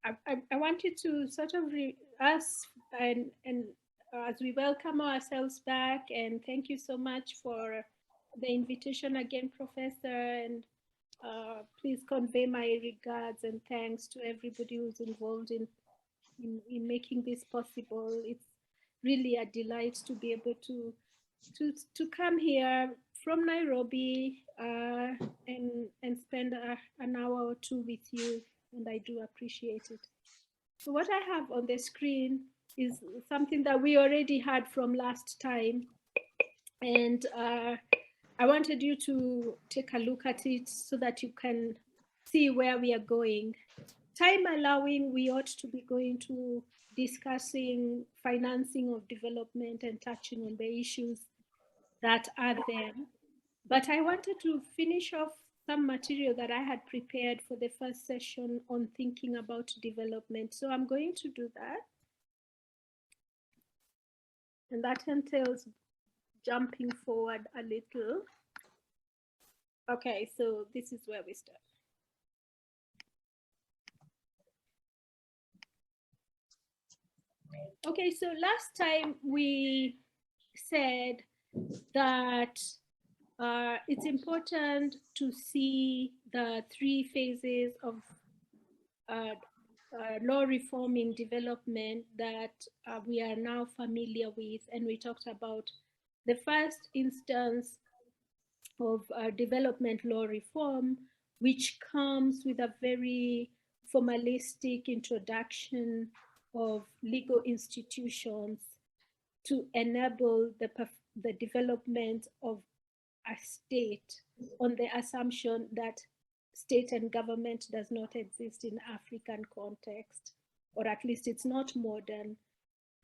I wanted to sort of us and as we welcome ourselves back, and thank you so much for the invitation again, Professor, and please convey my regards and thanks to everybody who's involved in making this possible. It's really a delight to be able to come here from Nairobi and spend an hour or two with you, and I do appreciate it. So what I have on the screen is something that we already had from last time, and I wanted you to take a look at it so that you can see where we are going. Time allowing, we ought to be going to discussing financing of development and touching on the issues that are there. But I wanted to finish off some material that I had prepared for the first session on thinking about development. So I'm going to do that. And that entails jumping forward a little. Okay, so this is where we start. Okay, so last time we said that it's important to see the three phases of law reform in development that we are now familiar with. And we talked about the first instance of development law reform, which comes with a very formalistic introduction of legal institutions to enable the development of a state on the assumption that state and government does not exist in African context, or at least it's not modern,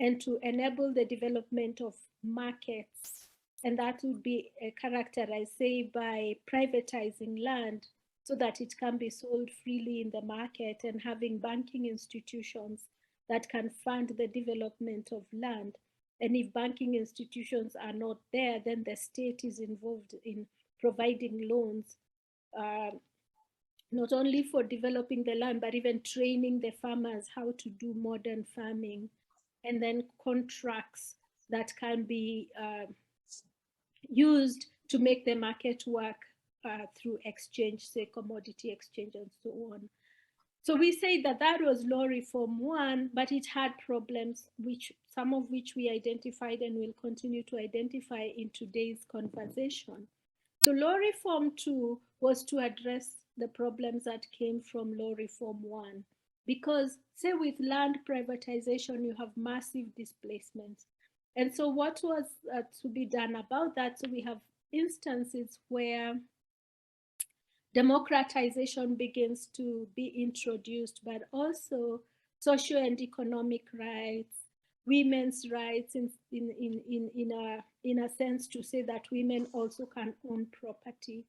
and to enable the development of markets. And that would be characterized, say, by privatizing land so that it can be sold freely in the market, and having banking institutions that can fund the development of land. And if banking institutions are not there, then the state is involved in providing loans, not only for developing the land, but even training the farmers how to do modern farming, and then contracts that can be used to make the market work through exchange, say commodity exchange and so on. So we say that that was law reform one, but it had problems, which some of which we identified and will continue to identify in today's conversation. So law reform two was to address the problems that came from law reform one, because say with land privatization, you have massive displacement. And so what was to be done about that? So we have instances where democratization begins to be introduced, but also social and economic rights, women's rights in a sense to say that women also can own property.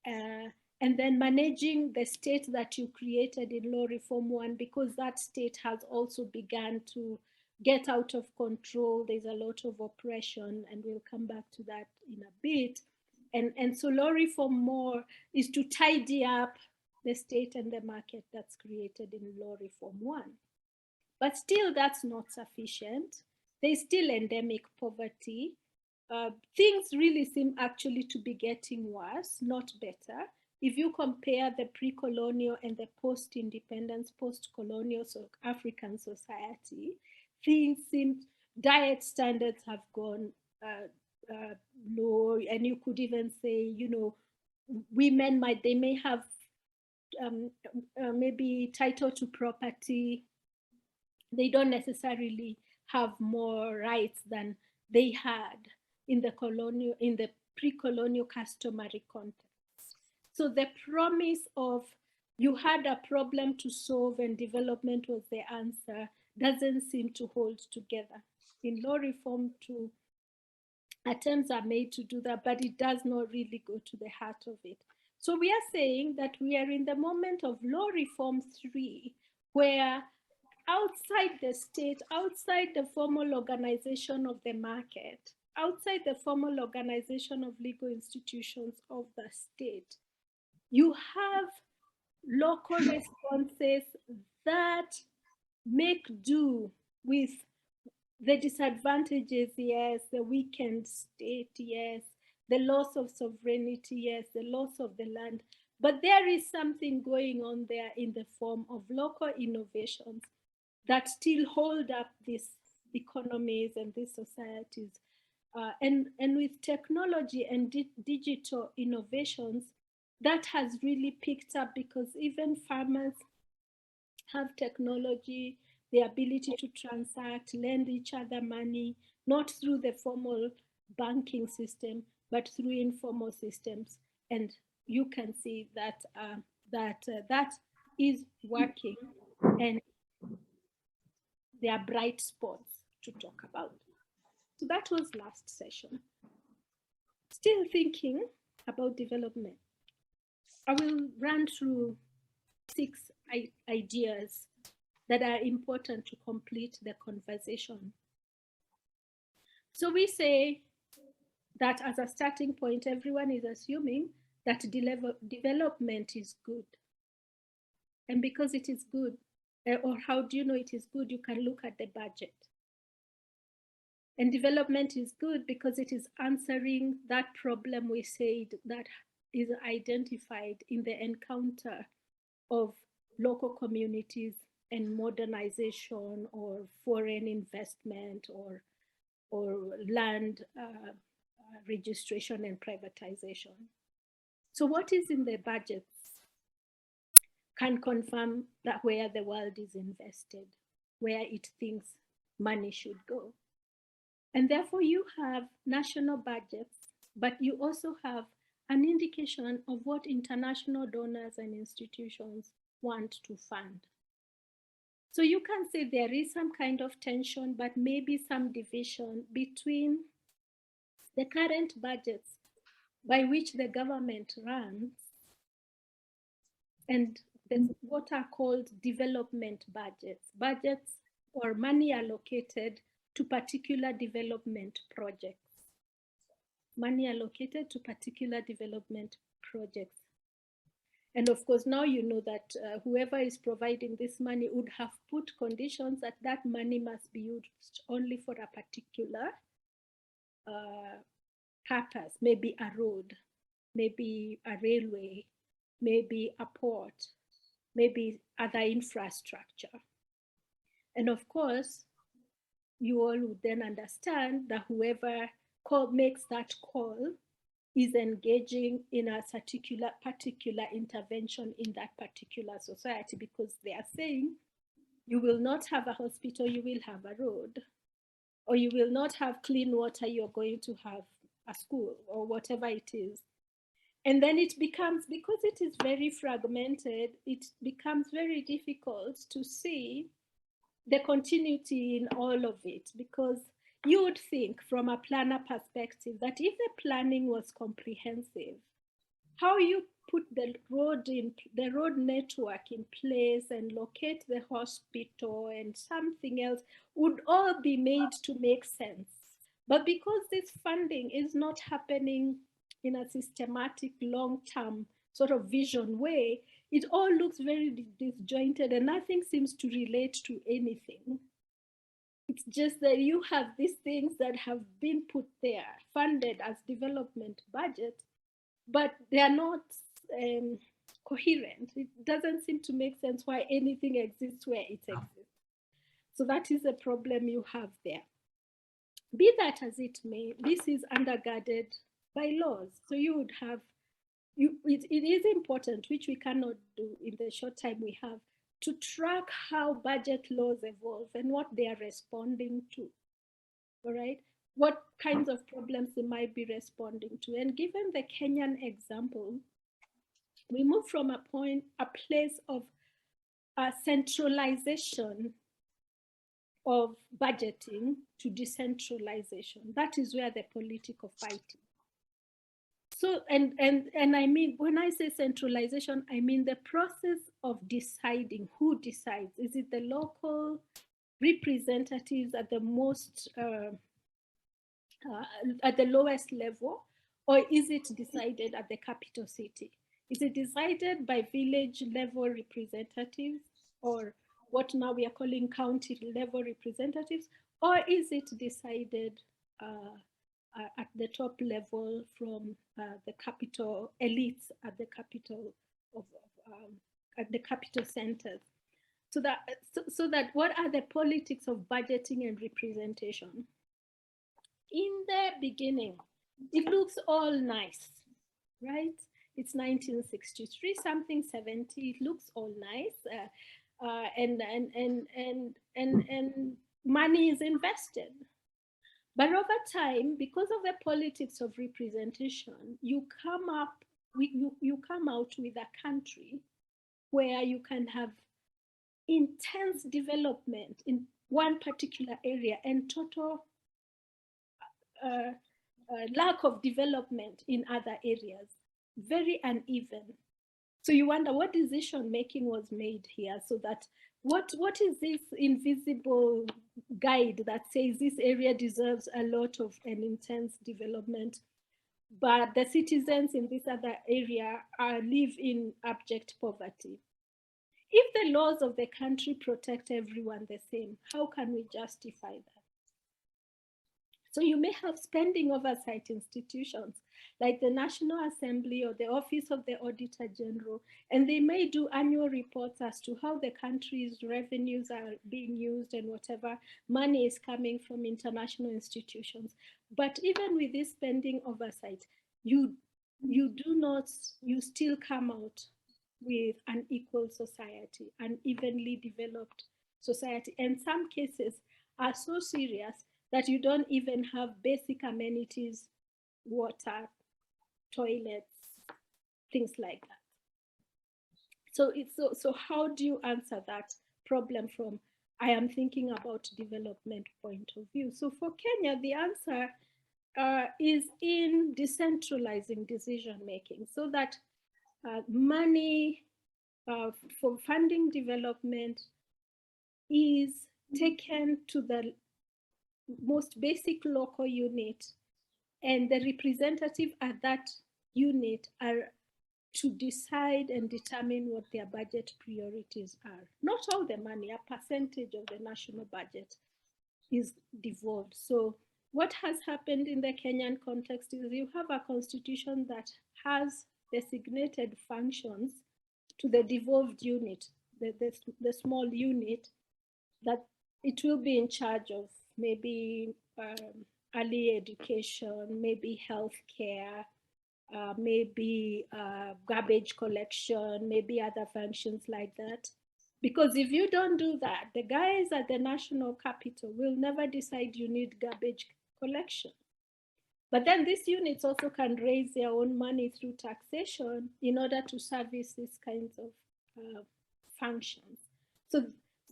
And then managing the state that you created in law reform one, because that state has also begun to get out of control. There's a lot of oppression, and we'll come back to that in a bit. And so law reform more is to tidy up the state and the market that's created in law reform one. But still, that's not sufficient. There's still endemic poverty. Things really seem actually to be getting worse, not better. If you compare the pre-colonial and the post-independence, post-colonial African society, things seem, diet standards have gone low, and you could even say, you know, women they may have maybe title to property. They don't necessarily have more rights than they had in the pre-colonial customary context. So the promise of you had a problem to solve and development was the answer doesn't seem to hold together. In law reform too, attempts are made to do that, but it does not really go to the heart of it. So we are saying that we are in the moment of law reform 3, where outside the state, outside the formal organization of the market, outside the formal organization of legal institutions of the state, you have local responses that make do with the disadvantages, yes, the weakened state, yes, the loss of sovereignty, yes, the loss of the land. But there is something going on there in the form of local innovations that still hold up these economies and these societies. And with technology and digital innovations, that has really picked up because even farmers have technology, the ability to transact, lend each other money, not through the formal banking system, but through informal systems. And you can see that that is working, and there are bright spots to talk about. So that was last session. Still thinking about development. I will run through 6 ideas that are important to complete the conversation. So we say that as a starting point, everyone is assuming that development is good. And because it is good, or how do you know it is good? You can look at the budget. And development is good because it is answering that problem we said that is identified in the encounter of local communities and modernization or foreign investment or land registration and privatization. So what is in the budgets can confirm that where the world is invested, where it thinks money should go. And therefore you have national budgets, but you also have an indication of what international donors and institutions want to fund. So you can say there is some kind of tension, but maybe some division between the current budgets by which the government runs and what are called development budgets, budgets or money allocated to particular development projects. Money allocated to particular development projects. And of course, now you know that whoever is providing this money would have put conditions that that money must be used only for a particular purpose, maybe a road, maybe a railway, maybe a port, maybe other infrastructure. And of course, you all would then understand that whoever makes that call is engaging in a particular intervention in that particular society, because they are saying you will not have a hospital, you will have a road, or you will not have clean water, you're going to have a school, or whatever it is. And then it becomes, because it is very fragmented, it becomes very difficult to see the continuity in all of it, because you would think from a planner perspective that if the planning was comprehensive, how you put the road network in place and locate the hospital and something else would all be made to make sense. But because this funding is not happening in a systematic, long-term sort of vision way, it all looks very disjointed and nothing seems to relate to anything. It's just that you have these things that have been put there, funded as development budget, but they are not coherent. It doesn't seem to make sense why anything exists where it exists. So that is a problem you have there. Be that as it may, this is undergirded by laws. So you would have, it is important, which we cannot do in the short time we have, to track how budget laws evolve and what they are responding to, all right? What kinds of problems they might be responding to. And given the Kenyan example, we move from a place of centralization of budgeting to decentralization. That is where the political fight is. So, and I mean, when I say centralization, I mean the process of deciding who decides. Is it the local representatives at the most, at the lowest level, or is it decided at the capital city? Is it decided by village level representatives or what now we are calling county level representatives, or is it decided at the top level from the capital elites at the capital at the capital centers? So that what are the politics of budgeting and representation? In the beginning, it looks all nice, right? It's 1963, something 70. It looks all nice, and money is invested. But over time, because of the politics of representation, you come out with a country where you can have intense development in one particular area and total lack of development in other areas, very uneven. So you wonder what decision making was made here, so that what is this invisible guide that says this area deserves a lot of an intense development, but the citizens in this other area live in abject poverty? If the laws of the country protect everyone the same, how can we justify that? So you may have spending oversight institutions like the National Assembly or the Office of the Auditor General, and they may do annual reports as to how the country's revenues are being used and whatever money is coming from international institutions. But even with this spending oversight, you still come out with an equal society, an evenly developed society. And some cases are so serious that you don't even have basic amenities, water, toilets, things like that. So how do you answer that problem from I am thinking about development point of view? So for Kenya, the answer is in decentralizing decision making, so that money for funding development is taken to the most basic local unit, and the representative at that unit are to decide and determine what their budget priorities are. Not all the money, a percentage of the national budget is devolved. So what has happened in the Kenyan context is you have a constitution that has designated functions to the devolved unit, the small unit, that it will be in charge of maybe early education, maybe healthcare, maybe garbage collection, maybe other functions like that. Because if you don't do that, the guys at the national capital will never decide you need garbage collection. But then these units also can raise their own money through taxation in order to service these kinds of functions.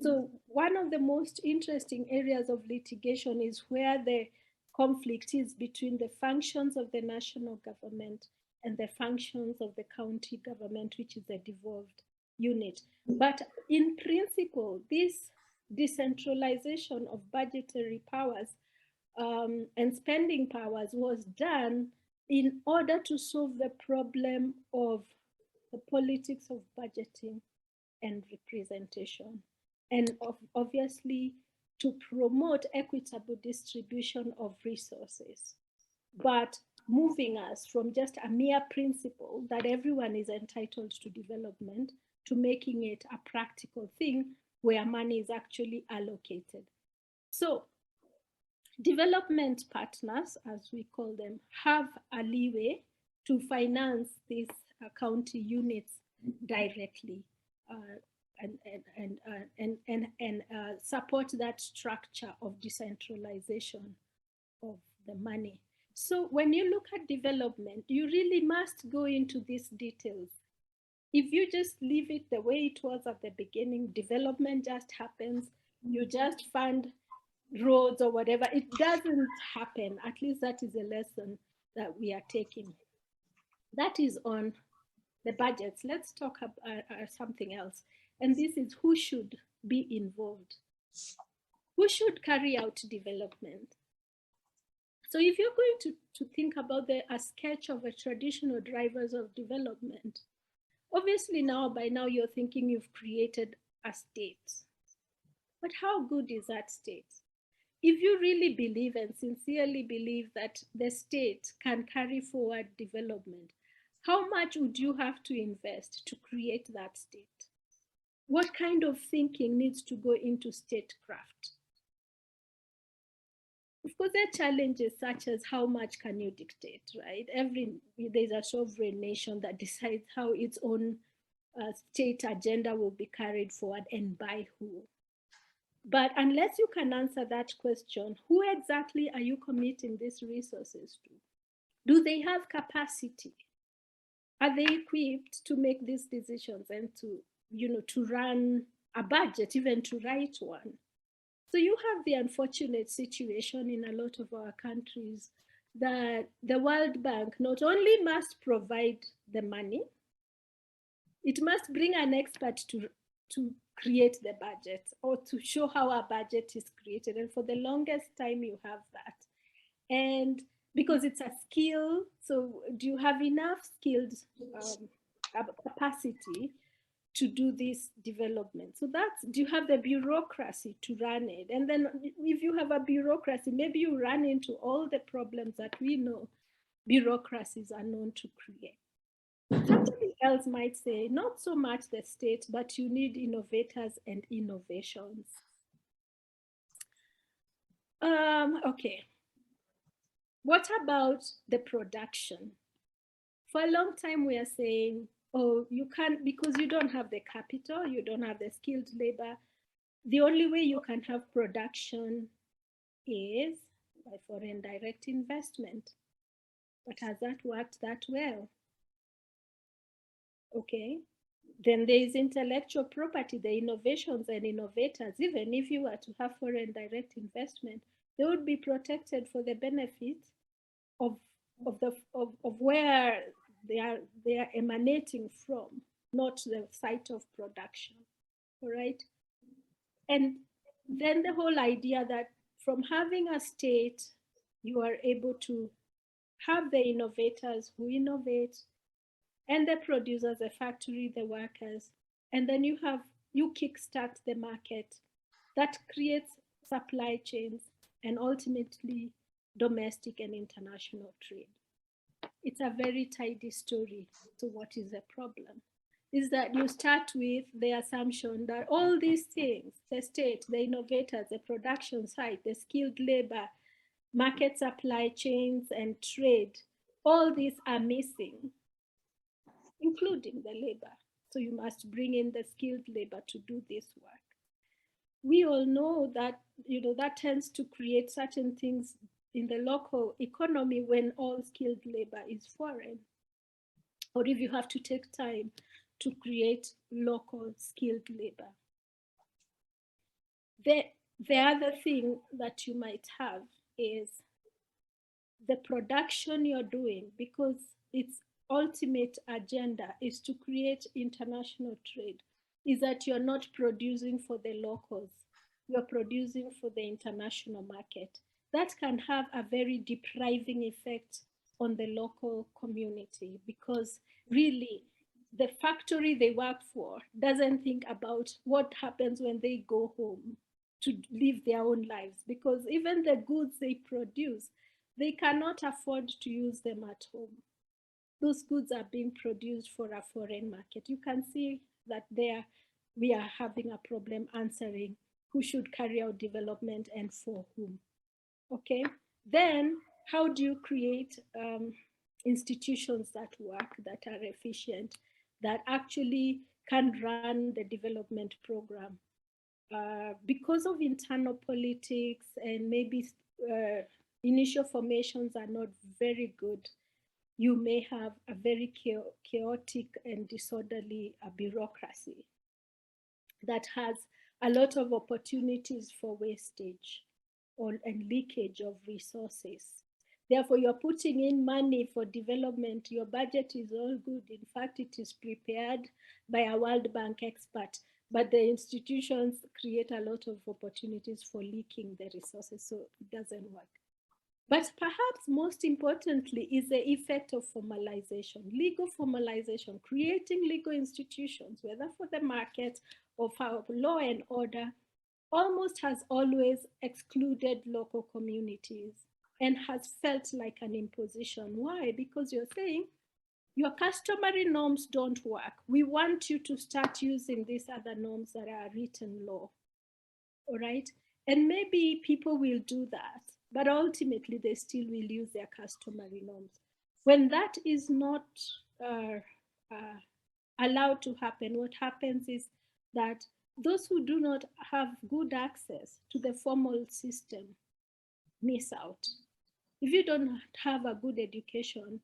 So one of the most interesting areas of litigation is where the conflict is between the functions of the national government and the functions of the county government, which is a devolved unit. But in principle, this decentralization of budgetary powers and spending powers was done in order to solve the problem of the politics of budgeting and representation, and obviously to promote equitable distribution of resources, but moving us from just a mere principle that everyone is entitled to development to making it a practical thing where money is actually allocated. So development partners, as we call them, have a leeway to finance these county units directly and support that structure of decentralization of the money. So when you look at development, you really must go into these details. If you just leave it the way it was at the beginning, development just happens, you just fund roads or whatever, it doesn't happen. At least that is a lesson that we are taking. That is on the budgets. Let's talk about something else. And this is who should be involved. Who should carry out development? So if you're going to think about a sketch of a traditional drivers of development, obviously by now you're thinking you've created a state. But how good is that state? If you really believe and sincerely believe that the state can carry forward development, how much would you have to invest to create that state? What kind of thinking needs to go into statecraft? Of course, there are challenges such as how much can you dictate, right? There's a sovereign nation that decides how its own state agenda will be carried forward and by who. But unless you can answer that question, who exactly are you committing these resources to? Do they have capacity? Are they equipped to make these decisions and to run a budget, even to write one? So you have the unfortunate situation in a lot of our countries that the World Bank not only must provide the money, it must bring an expert to create the budget or to show how a budget is created. And for the longest time, you have that. And because it's a skill, so do you have enough skilled capacity to do this development? So do you have the bureaucracy to run it? And then if you have a bureaucracy, maybe you run into all the problems that we know bureaucracies are known to create. Somebody else might say, not so much the state, but you need innovators and innovations. Okay. What about the production? For a long time, we are saying, oh, you can't, because you don't have the capital, you don't have the skilled labor. The only way you can have production is by foreign direct investment. But has that worked that well? Okay. Then there is intellectual property, the innovations and innovators. Even if you were to have foreign direct investment, they would be protected for the benefit of where they are emanating from, not the site of production. All right. And then the whole idea that from having a state, you are able to have the innovators who innovate, and the producers, the factory, the workers, and then you kickstart the market that creates supply chains and ultimately domestic and international trade. It's a very tidy story. So what is the problem? Is that you start with the assumption that all these things, the state, the innovators, the production side, the skilled labor, market supply chains and trade, all these are missing, including the labor. So you must bring in the skilled labor to do this work. We all know that, that tends to create certain things in the local economy when all skilled labor is foreign, or if you have to take time to create local skilled labor. The other thing that you might have is the production you're doing, because its ultimate agenda is to create international trade, is that you're not producing for the locals, you're producing for the international market. That can have a very depriving effect on the local community, because really the factory they work for doesn't think about what happens when they go home to live their own lives, because even the goods they produce, they cannot afford to use them at home. Those goods are being produced for a foreign market. You can see that there we are having a problem answering who should carry out development and for whom. Okay, then how do you create institutions that work, that are efficient, that actually can run the development program? Because of internal politics and maybe initial formations are not very good, you may have a very chaotic and disorderly bureaucracy that has a lot of opportunities for wastage and leakage of resources. Therefore, you're putting in money for development. Your budget is all good. In fact, it is prepared by a World Bank expert, but the institutions create a lot of opportunities for leaking the resources, so it doesn't work. But perhaps most importantly is the effect of formalization, legal formalization, creating legal institutions, whether for the market or for law and order, almost has always excluded local communities and has felt like an imposition. Why? Because you're saying your customary norms don't work. We want you to start using these other norms that are written law. All right. And maybe people will do that, but ultimately they still will use their customary norms. When that is not uh, uh, allowed to happen, what happens is that those who do not have good access to the formal system miss out. If you don't have a good education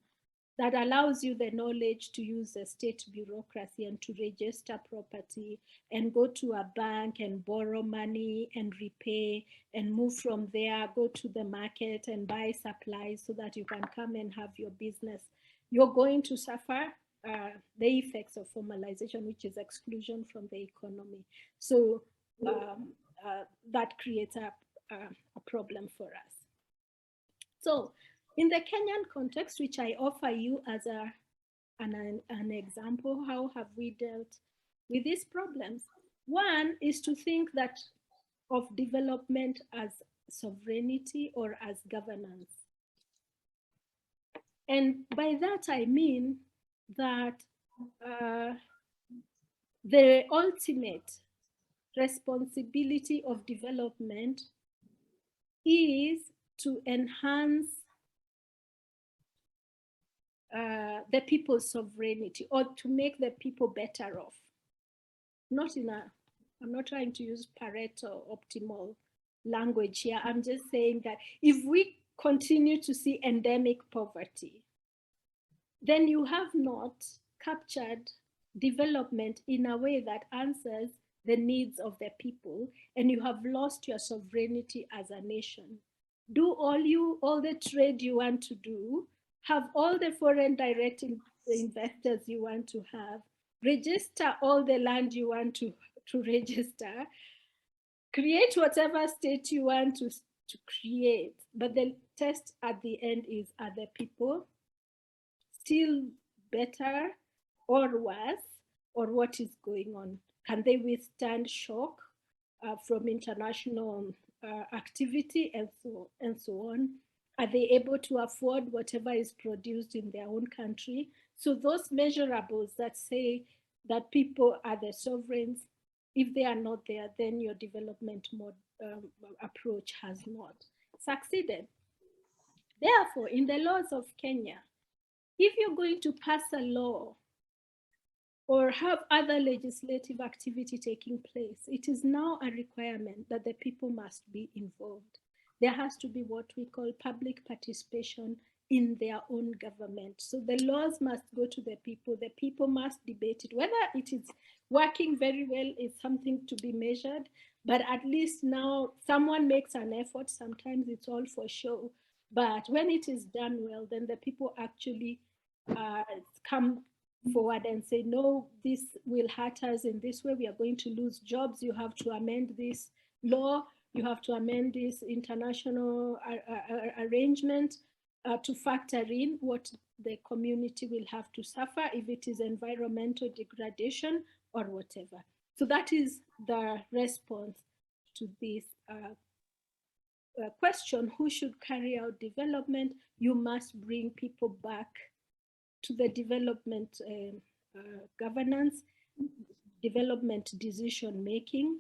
that allows you the knowledge to use the state bureaucracy and to register property and go to a bank and borrow money and repay and move from there, go to the market and buy supplies so that you can come and have your business, you're going to suffer the effects of formalization, which is exclusion from the economy. So that creates a problem for us. So in the Kenyan context, which I offer you as an example, how have we dealt with these problems? One is to think that of development as sovereignty or as governance. And by that I mean that the ultimate responsibility of development is to enhance the people's sovereignty, or to make the people better off. I'm not trying to use Pareto optimal language here. I'm just saying that if we continue to see endemic poverty, then you have not captured development in a way that answers the needs of the people, and you have lost your sovereignty as a nation. Do all the trade you want to do, have all the foreign direct investors you want to have, register all the land you want to register, create whatever state you want to create. But the test at the end is, are the people still better or worse, or what is going on? Can they withstand shock from international activity and so on? Are they able to afford whatever is produced in their own country? So those measurables that say that people are the sovereigns, if they are not there, then your development mode approach has not succeeded. Therefore, in the laws of Kenya, if you're going to pass a law or have other legislative activity taking place, it is now a requirement that the people must be involved. There has to be what we call public participation in their own government. So the laws must go to the people must debate it. Whether it is working very well is something to be measured, but at least now someone makes an effort. Sometimes it's all for show, but when it is done well, then the people actually come forward and say, no, this will hurt us in this way, we are going to lose jobs, you have to amend this law, you have to amend this international arrangement to factor in what the community will have to suffer if it is environmental degradation or whatever. So that is the response to this question, who should carry out development? You must bring people back to the development governance, development decision making.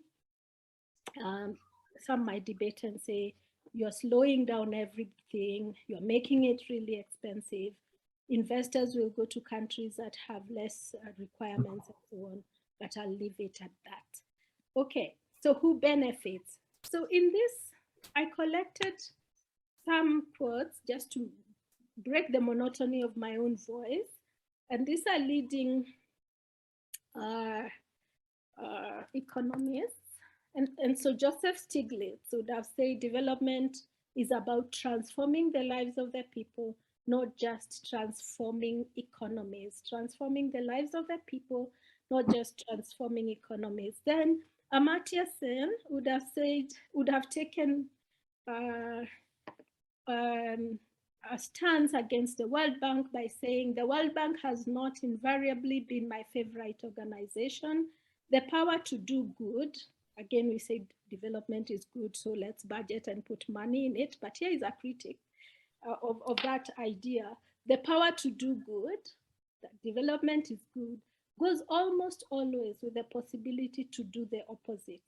Some might debate and say, you're slowing down everything, you're making it really expensive. Investors will go to countries that have less requirements and so on, but I'll leave it at that. Okay, so who benefits? So in this, I collected some quotes just to break the monotony of my own voice. And these are leading economists. And so Joseph Stiglitz would have said development is about transforming the lives of the people, not just transforming economies, transforming the lives of the people, not just transforming economies. Then Amartya Sen would have taken a stance against the World Bank by saying the World Bank has not invariably been my favorite organization. The power to do good again, we say development is good, so let's budget and put money in it. But here is a critic of that idea. The power to do good, that development is good, goes almost always with the possibility to do the opposite.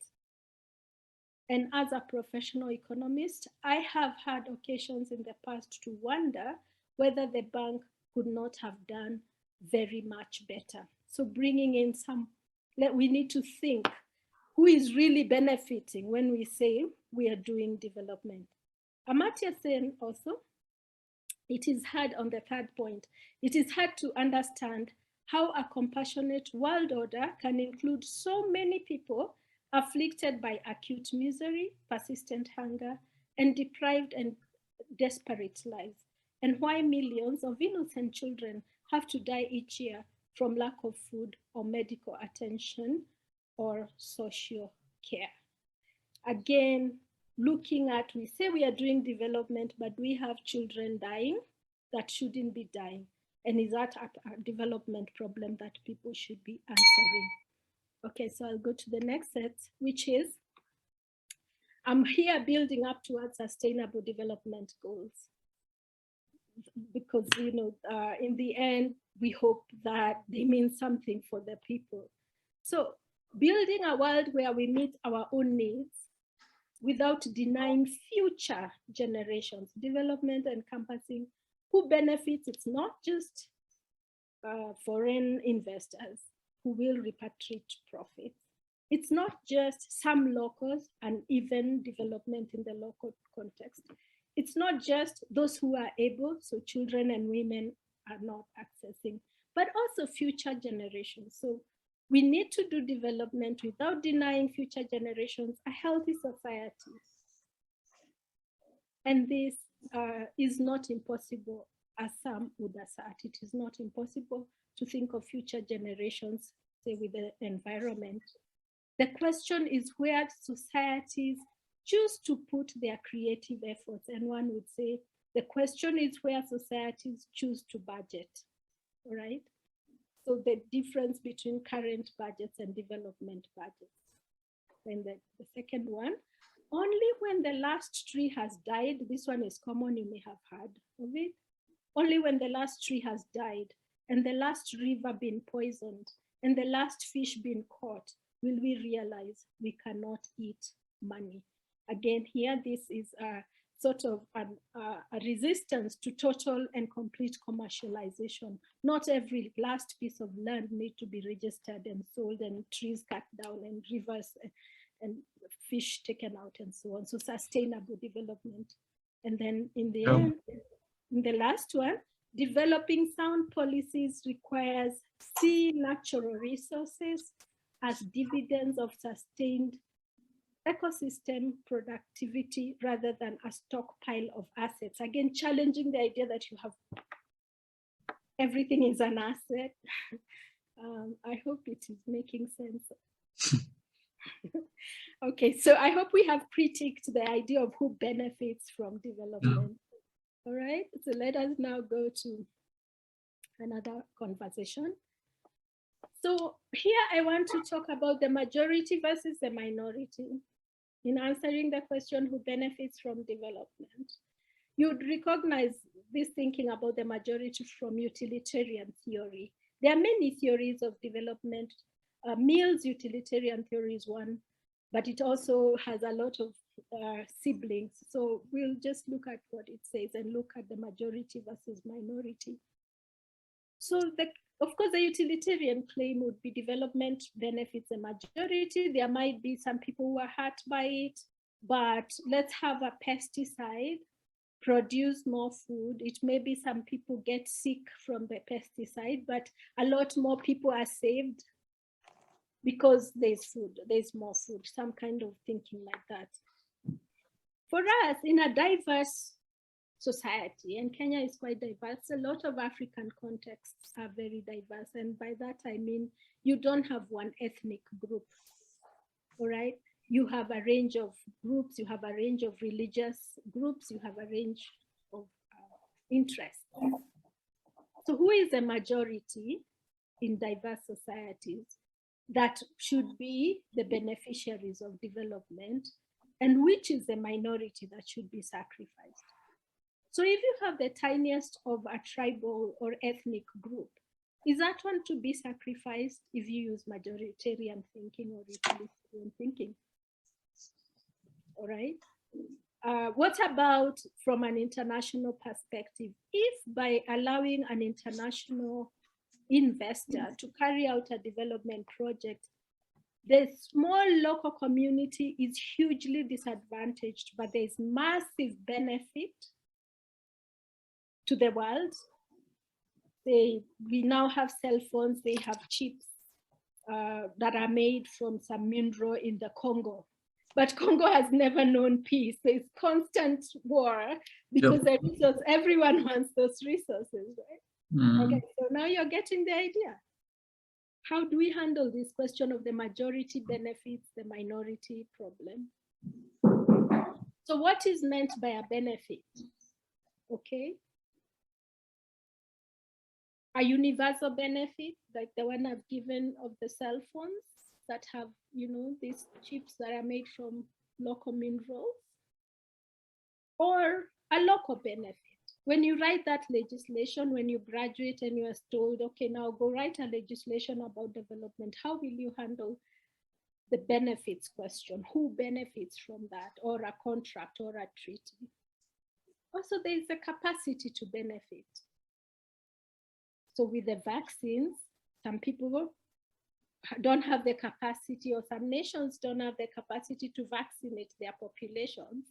And as a professional economist, I have had occasions in the past to wonder whether the bank could not have done very much better. So bringing in we need to think who is really benefiting when we say we are doing development. Amartya Sen also, it is hard on the third point, it is hard to understand how a compassionate world order can include so many people afflicted by acute misery, persistent hunger, and deprived and desperate lives, and why millions of innocent children have to die each year from lack of food or medical attention or social care. Again, looking at, we say we are doing development, but we have children dying that shouldn't be dying. And is that a development problem that people should be answering? Okay, so I'll go to the next set, which is, I'm here building up towards sustainable development goals. Because, in the end, we hope that they mean something for the people. So building a world where we meet our own needs without denying future generations, development encompassing who benefits. It's not just foreign investors who will repatriate profits. It's not just some locals and even development in the local context. It's not just those who are able, so children and women are not accessing, but also future generations. So we need to do development without denying future generations a healthy society. And this is not impossible, as some would assert. It is not impossible to think of future generations, say, with the environment. The question is where societies choose to put their creative efforts. And one would say, the question is where societies choose to budget, all right? So the difference between current budgets and development budgets. And the second one, only when the last tree has died, this one is common, you may have heard of it. Only when the last tree has died and the last river been poisoned and the last fish been caught, will we realize we cannot eat money. Again, here, this is a sort of a resistance to total and complete commercialization. Not every last piece of land needs to be registered and sold and trees cut down and rivers and fish taken out and so on. So sustainable development. And then in the end, in the last one, developing sound policies requires see natural resources as dividends of sustained ecosystem productivity rather than a stockpile of assets. Again, challenging the idea that you have everything is an asset. I hope it is making sense. Okay, so I hope we have critiqued the idea of who benefits from development. All right, so let us now go to another conversation. So here I want to talk about the majority versus the minority in answering the question who benefits from development. You'd recognize this thinking about the majority from utilitarian theory. There are many theories of development. Mill's utilitarian theory is one, but it also has a lot of siblings. So we'll just look at what it says and look at the majority versus minority. So of course, the utilitarian claim would be development benefits the majority. There might be some people who are hurt by it, but let's have a pesticide, produce more food. It may be some people get sick from the pesticide, but a lot more people are saved because there's food, there's more food, some kind of thinking like that. For us, in a diverse society, and Kenya is quite diverse, a lot of African contexts are very diverse. And by that, I mean, you don't have one ethnic group, all right? You have a range of groups, you have a range of religious groups, you have a range of interests. So who is a majority in diverse societies? that should be the beneficiaries of development and which is the minority that should be sacrificed. So if you have the tiniest of a tribal or ethnic group, is that one to be sacrificed if you use majoritarian thinking or utilitarian thinking? All right. What about from an international perspective? If by allowing an international investor to carry out a development project, the small local community is hugely disadvantaged, but there's massive benefit to the world. We now have cell phones, they have chips that are made from some mineral in the Congo. But Congo has never known peace. There's constant war because the resource, everyone wants those resources, right? Okay, so now you're getting the idea. How do we handle this question of the majority benefits, the minority problem? So what is meant by a benefit? Okay. A universal benefit, like the one I've given of the cell phones that have, you know, these chips that are made from local minerals, or a local benefit. When you write that legislation, when you graduate and you are told, okay, now go write a legislation about development, how will you handle the benefits question? Who benefits from that, or a contract or a treaty? Also, there is a capacity to benefit. So with the vaccines, some people don't have the capacity, or some nations don't have the capacity to vaccinate their populations.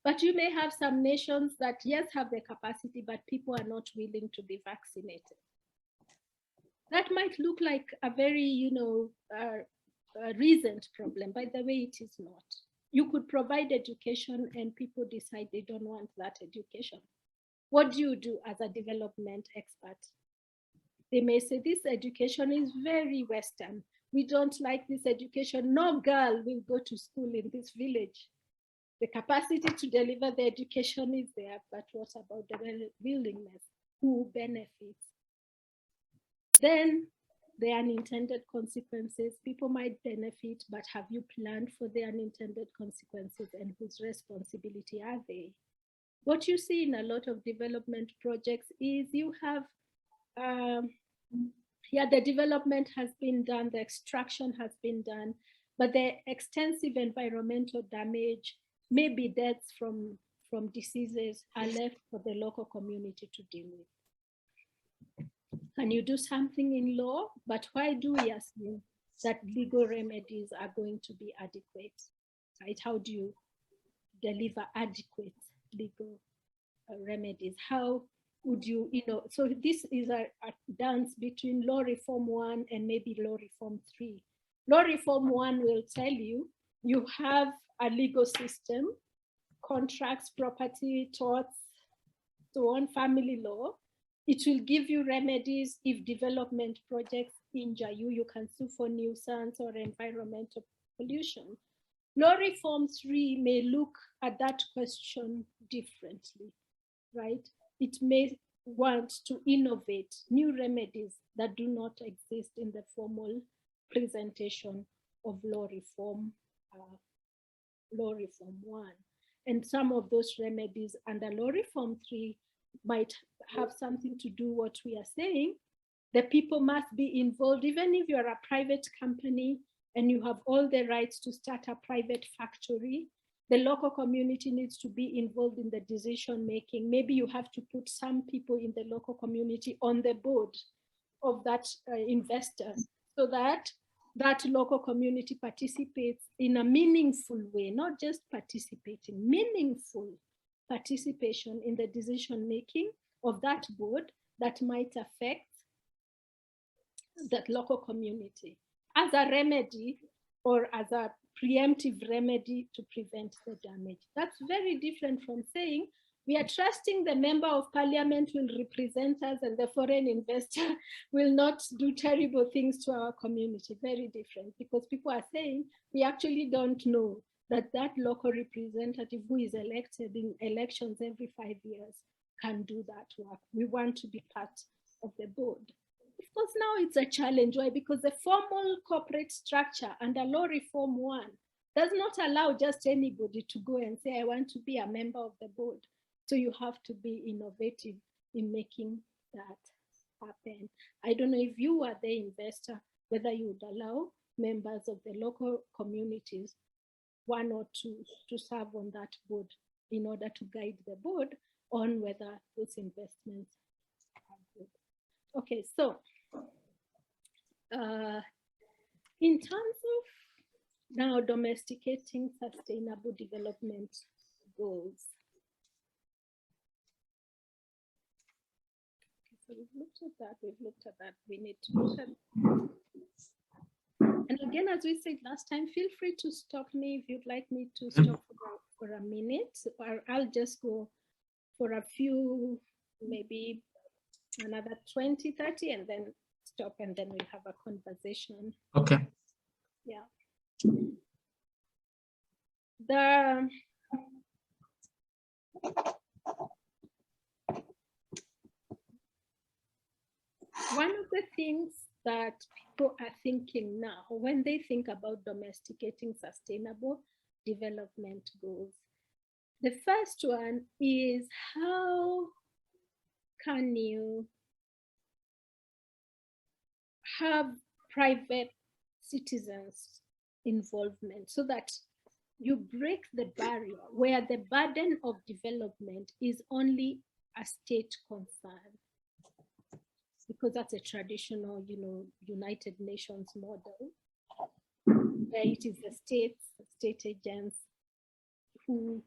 But you may have some nations that, yes, have the capacity, but people are not willing to be vaccinated. That might look like a very, you know, recent problem. By the way, it is not. You could provide education and people decide they don't want that education. What do you do as a development expert? They may say, this education is very Western. We don't like this education. No girl will go to school in this village. The capacity to deliver the education is there, but what about the willingness? Who benefits? Then the unintended consequences. People might benefit, but have you planned for the unintended consequences, and whose responsibility are they? What you see in a lot of development projects is you have the development has been done, the extraction has been done, but the extensive environmental damage, maybe deaths from diseases, are left for the local community to deal with. Can you do something in law? But why do we assume that legal remedies are going to be adequate? Right? How do you deliver adequate legal remedies? How would you, so this is a dance between law reform 1 and maybe law reform 3. Law reform 1 will tell you, you have a legal system, contracts, property, torts, so on, family law. It will give you remedies if development projects injure you. You can sue for nuisance or environmental pollution. Law reform 3 may look at that question differently, right? It may want to innovate new remedies that do not exist in the formal presentation of law reform 1. And some of those remedies under law reform 3 might have something to do what we are saying. The people must be involved, even if you're a private company and you have all the rights to start a private factory. The local community needs to be involved in the decision making. Maybe you have to put some people in the local community on the board of that investor, so that that local community participates in a meaningful way, not just participating, meaningful participation in the decision making of that board that might affect that local community as a remedy or as a preemptive remedy to prevent the damage. That's very different from saying we are trusting the member of parliament will represent us and the foreign investor will not do terrible things to our community. Very different, because people are saying we actually don't know that that local representative who is elected in elections every 5 years can do that work. We want to be part of the board. Of course, now it's a challenge. Why? Because the formal corporate structure under Law Reform 1 does not allow just anybody to go and say, I want to be a member of the board. So you have to be innovative in making that happen. I don't know if you are the investor, whether you would allow members of the local communities, one or two, to serve on that board in order to guide the board on whether those investments are good. Okay, so in terms of now domesticating sustainable development goals. Okay, so we've looked at that, we need to look at. And again, as we said last time, feel free to stop me if you'd like me to stop for a minute, or I'll just go for a few, maybe another 20, 30, and then stop, and then we'll have a conversation. Okay. Yeah. One of the things that people are thinking now when they think about domesticating sustainable development goals, the first one is, how can you have private citizens' involvement so that you break the barrier where the burden of development is only a state concern? Because that's a traditional, United Nations model, where it is the state agents who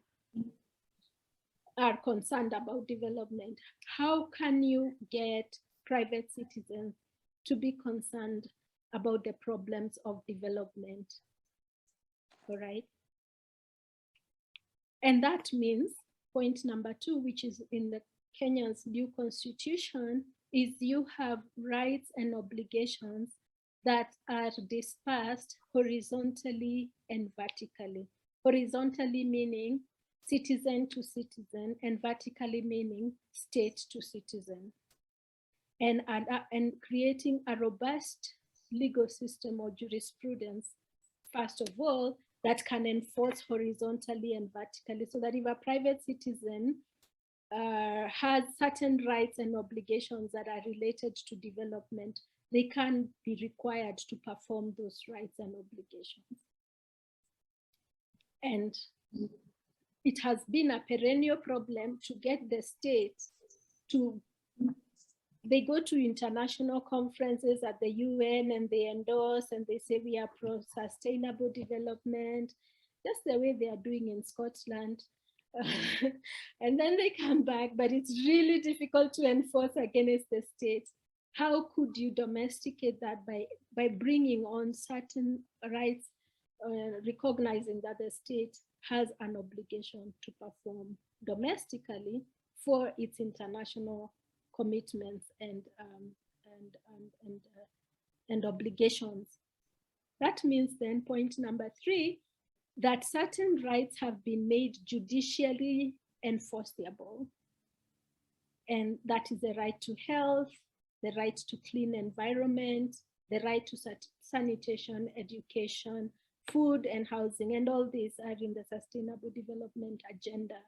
are concerned about development. How can you get private citizens to be concerned about the problems of development? All right. And that means point number 2, which is in the Kenya's new constitution, is you have rights and obligations that are dispersed horizontally and vertically. Horizontally meaning citizen to citizen, and vertically meaning state to citizen. And creating a robust legal system or jurisprudence, first of all, that can enforce horizontally and vertically, so that if a private citizen has certain rights and obligations that are related to development, they can be required to perform those rights and obligations. And it has been a perennial problem to get the state to, they go to international conferences at the UN and they endorse and they say we are pro sustainable development, just the way they are doing in Scotland. And then they come back, but it's really difficult to enforce against the state. How could you domesticate that by bringing on certain rights, recognizing that the state has an obligation to perform domestically for its international commitments and obligations? That means then point number 3, that certain rights have been made judicially enforceable. And that is the right to health, the right to clean environment, the right to sanitation, education, food and housing, and all these are in the Sustainable Development Agenda.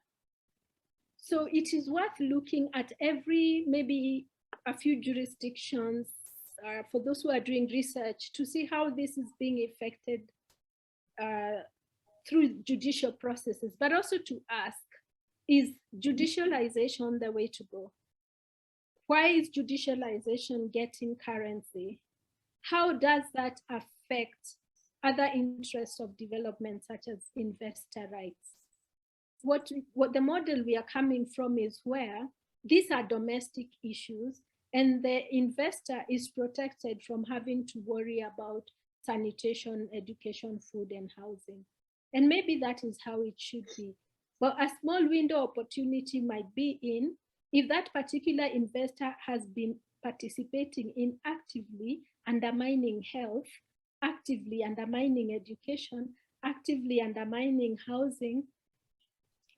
So it is worth looking at maybe a few jurisdictions, for those who are doing research, to see how this is being effected through judicial processes, but also to ask, is judicialization the way to go? Why is judicialization getting currency? How does that affect other interests of development, such as investor rights? What the model we are coming from is where these are domestic issues and the investor is protected from having to worry about sanitation, education, food, and housing. And maybe that is how it should be. But a small window opportunity might be in if that particular investor has been participating in actively undermining health, actively undermining education, actively undermining housing,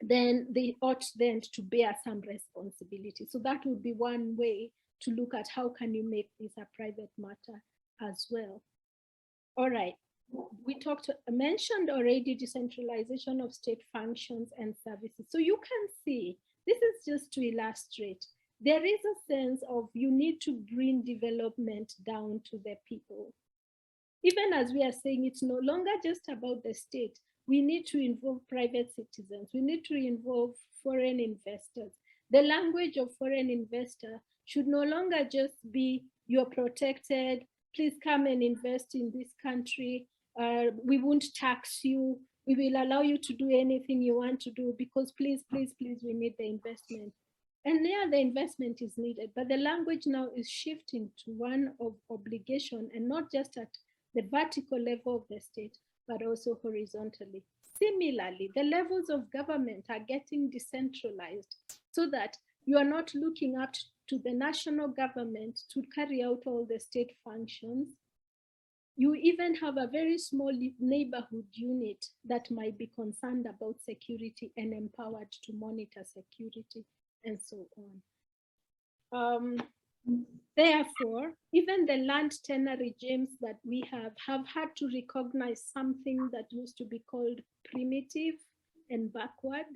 then they ought then to bear some responsibility. So that would be one way to look at how can you make this a private matter as well. All right, we mentioned already decentralization of state functions and services. So you can see, this is just to illustrate, there is a sense of you need to bring development down to the people. Even as we are saying, it's no longer just about the state. We need to involve private citizens. We need to involve foreign investors. The language of foreign investor should no longer just be, you're protected, please come and invest in this country. We won't tax you. We will allow you to do anything you want to do because please, please, please, we need the investment. And yeah, the investment is needed, but the language now is shifting to one of obligation, and not just at the vertical level of the state, but also horizontally. Similarly, the levels of government are getting decentralized so that you are not looking up to the national government to carry out all the state functions. You even have a very small neighborhood unit that might be concerned about security and empowered to monitor security and so on. Therefore, even the land tenure regimes that we have had to recognize something that used to be called primitive and backward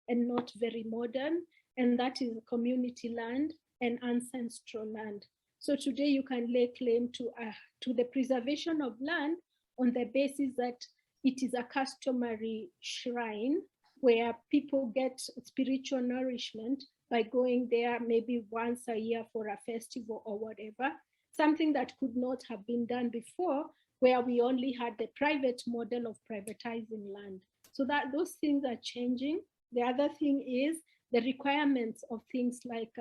and not very modern, and that is community land and ancestral land. So today you can lay claim to the preservation of land on the basis that it is a customary shrine where people get spiritual nourishment by going there maybe once a year for a festival or whatever, something that could not have been done before, where we only had the private model of privatizing land. So that those things are changing. The other thing is the requirements of things like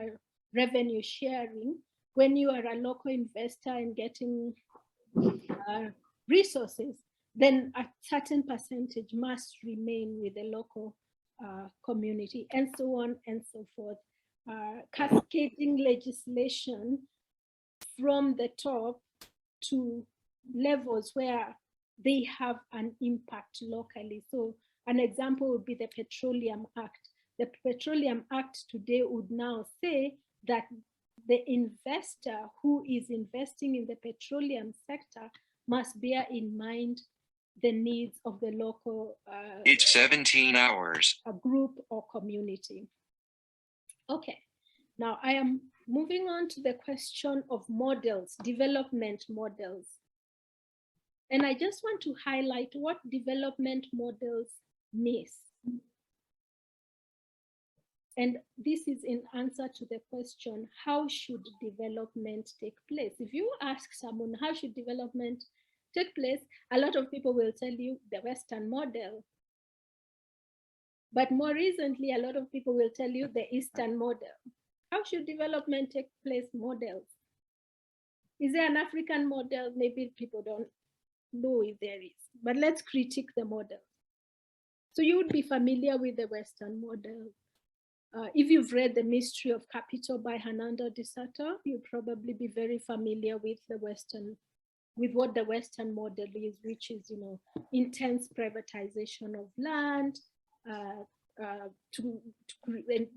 revenue sharing. When you are a local investor and getting resources, then a certain percentage must remain with the local community, and so on and so forth. Cascading legislation from the top to levels where they have an impact locally. So an example would be the Petroleum Act. The Petroleum Act today would now say that the investor who is investing in the petroleum sector must bear in mind the needs of the local it's 17 hours. A group or community. Okay, now I am moving on to the question of models, development models. And I just want to highlight what development models miss. And this is in answer to the question, how should development take place? If you ask someone, how should development take place? A lot of people will tell you the Western model. But more recently, a lot of people will tell you the Eastern model. How should development take place? Models. Is there an African model? Maybe people don't know if there is, but let's critique the model. So you would be familiar with the Western model. If you've read The Mystery of Capital by Hernando de Soto, you'd probably be very familiar with what the Western model is, which is, intense privatization of land.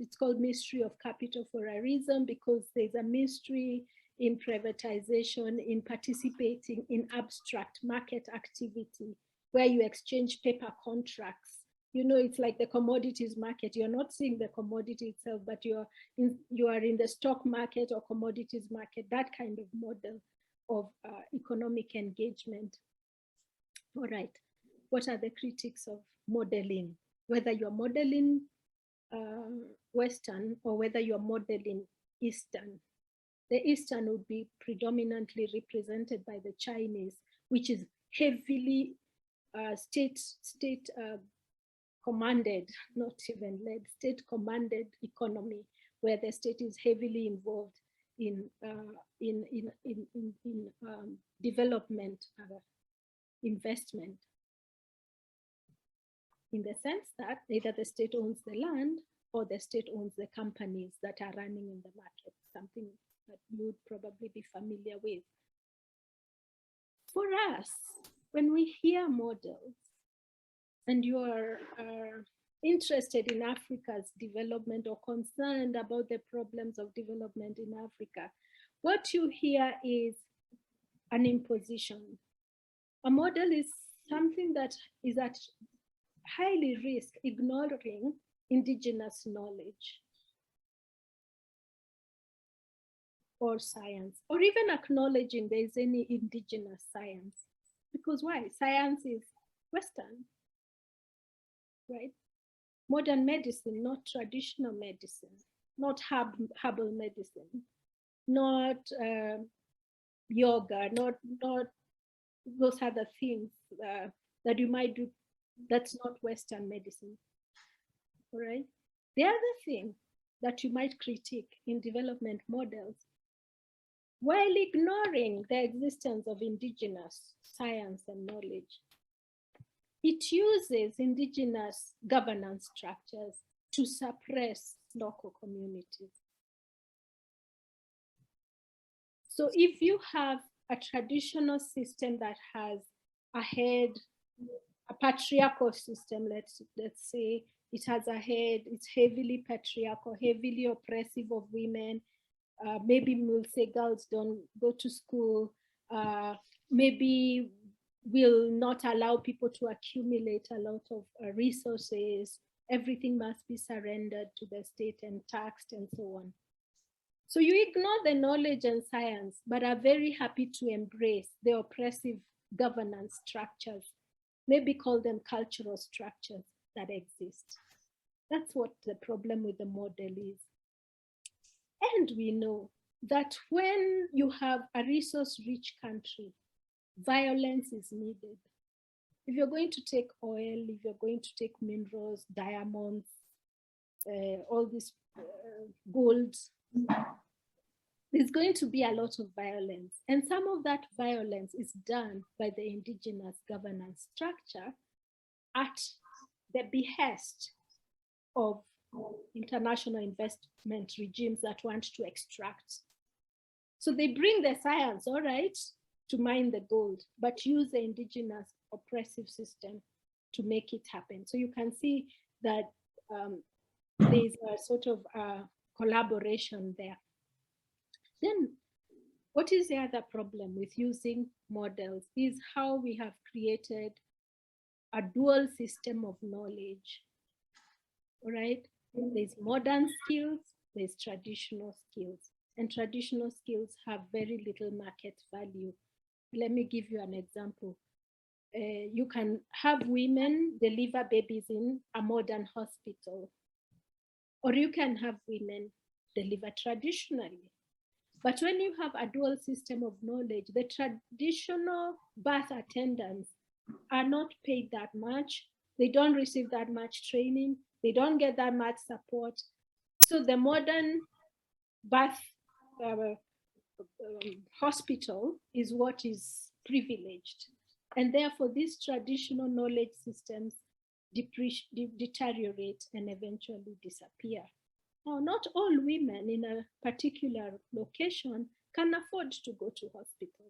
It's called Mystery of Capital for a reason, because there's a mystery in privatization, in participating in abstract market activity, where you exchange paper contracts. It's like the commodities market. You're not seeing the commodity itself, but you are in the stock market or commodities market, that kind of model of economic engagement. All right, what are the critics of modeling? Whether you're modeling Western or whether you're modeling Eastern. The Eastern would be predominantly represented by the Chinese, which is heavily state commanded, not even led, state commanded economy, where the state is heavily involved in development, investment, in the sense that either the state owns the land or the state owns the companies that are running in the market, something that you would probably be familiar with. For us, when we hear models, and you are interested in Africa's development or concerned about the problems of development in Africa, what you hear is an imposition. A model is something that is at highly risk ignoring indigenous knowledge or science, or even acknowledging there is any indigenous science. Because why? Science is Western, right? Modern medicine, not traditional medicine, not herbal medicine, not yoga, not those other things that you might do. That's not Western medicine, all right? The other thing that you might critique in development models, while ignoring the existence of indigenous science and knowledge, it uses indigenous governance structures to suppress local communities. So if you have a traditional system that has a head, a patriarchal system, let's say it has a head, it's heavily patriarchal, heavily oppressive of women. Maybe we'll say girls don't go to school. Maybe will not allow people to accumulate a lot of resources. Everything must be surrendered to the state and taxed and so on. So you ignore the knowledge and science, but are very happy to embrace the oppressive governance structures, maybe call them cultural structures that exist. That's what the problem with the model is. And we know that when you have a resource-rich country, violence is needed. If you're going to take oil, if you're going to take minerals, diamonds, all this gold, there's going to be a lot of violence. And some of that violence is done by the indigenous governance structure at the behest of international investment regimes that want to extract. So they bring the science, all right, to mine the gold, but use the indigenous oppressive system to make it happen. So you can see that there's a sort of collaboration there. Then what is the other problem with using models is how we have created a dual system of knowledge, all right? There's modern skills, there's traditional skills, and traditional skills have very little market value. Let me give you an example. You can have women deliver babies in a modern hospital, or you can have women deliver traditionally. But when you have a dual system of knowledge, the traditional birth attendants are not paid that much. They don't receive that much training. They don't get that much support. So the modern birth hospital is what is privileged. And therefore, these traditional knowledge systems deteriorate and eventually disappear. Now, not all women in a particular location can afford to go to hospital.